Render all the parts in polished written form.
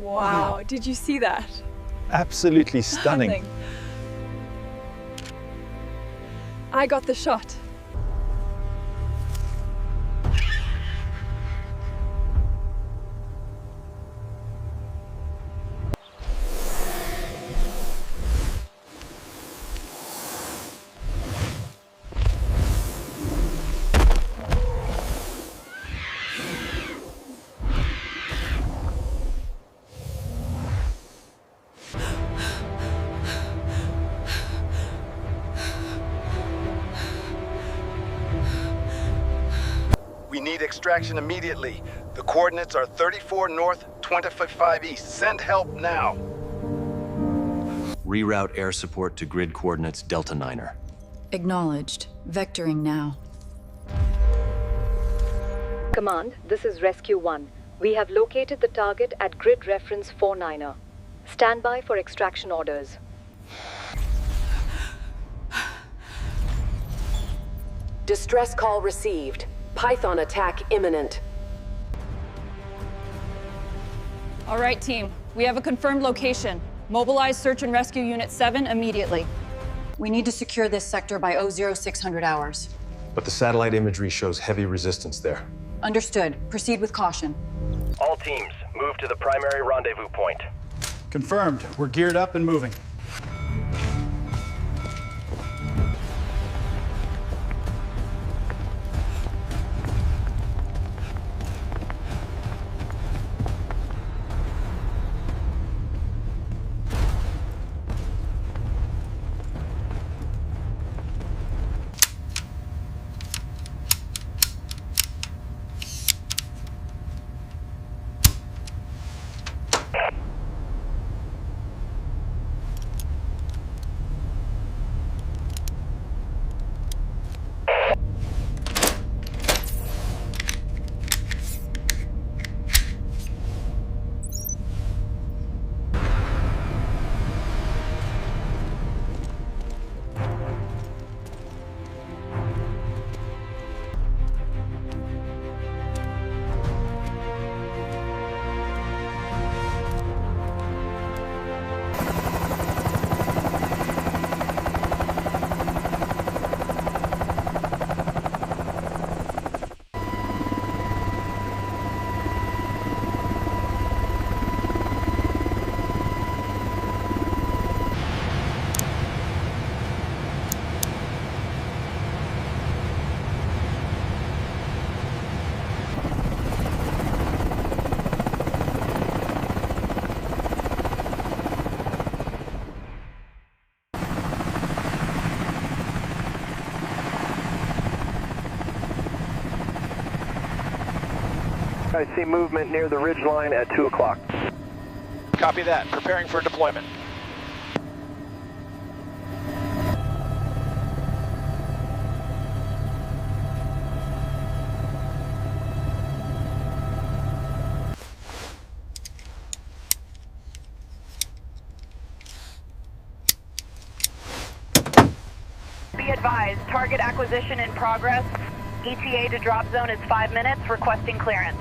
Wow, did you see that? Absolutely stunning. I got the shot. We need extraction immediately. The coordinates are 34 north, 25 east. Send help now. Reroute air support to grid coordinates Delta Niner. Acknowledged. Vectoring now. Command, this is Rescue 1. We have located the target at grid reference 49er. Stand by for extraction orders. Distress call received. Python attack imminent. All right, team. We have a confirmed location. Mobilize Search and Rescue Unit 7 immediately. We need to secure this sector by 0600 hours. But the satellite imagery shows heavy resistance there. Understood. Proceed with caution. All teams, move to the primary rendezvous point. Confirmed. We're geared up and moving. I see movement near the ridge line at 2 o'clock. Copy that. Preparing for deployment. Be advised, target acquisition in progress. ETA to drop zone is 5 minutes, requesting clearance.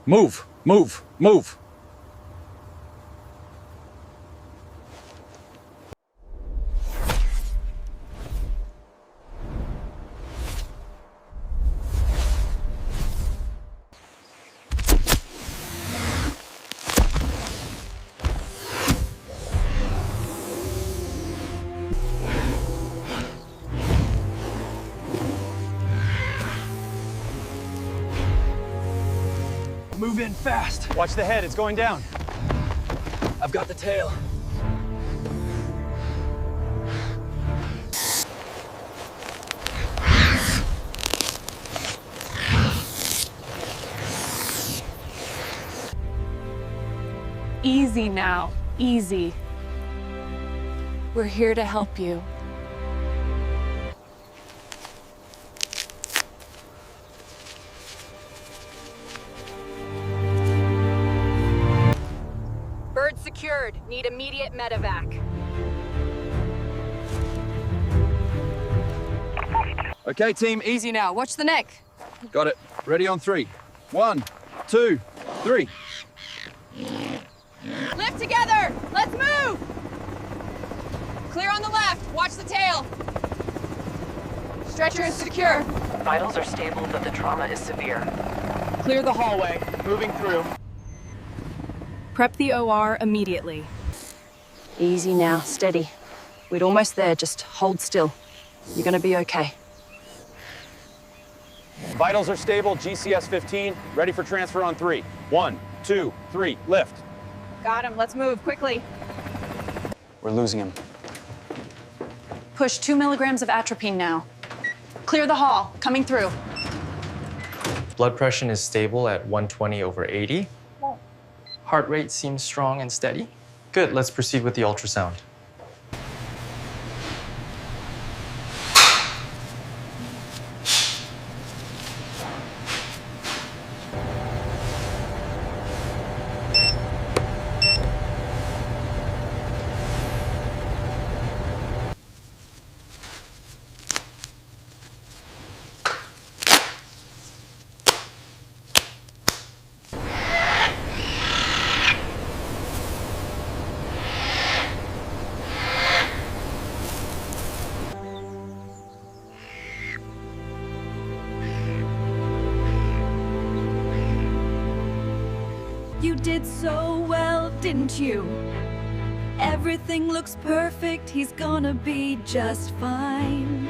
Move, move, move. Move in fast. Watch the head, it's going down. I've got the tail. Easy now, easy. We're here to help you. Bird secured. Need immediate medevac. Okay, team, Easy now, watch the neck. got it. Ready on 3. 1, 2, 3. Lift together, let's move! Clear on the left, watch the tail. Stretcher is secure. Vitals are stable, but the trauma is severe. Clear the hallway. Moving through. Prep the OR immediately. Easy now, steady. We're almost there, just hold still. You're gonna be okay. Vitals are stable. GCS 15. Ready for transfer on 3. 1, 2, 3. Lift. Got him, let's move, quickly. We're losing him. Push 2 milligrams of atropine now. Clear the hall, coming through. Blood pressure is stable at 120/80. Heart rate seems strong and steady. Good, let's proceed with the ultrasound. You did so well, didn't you? Everything looks perfect, he's gonna be just fine.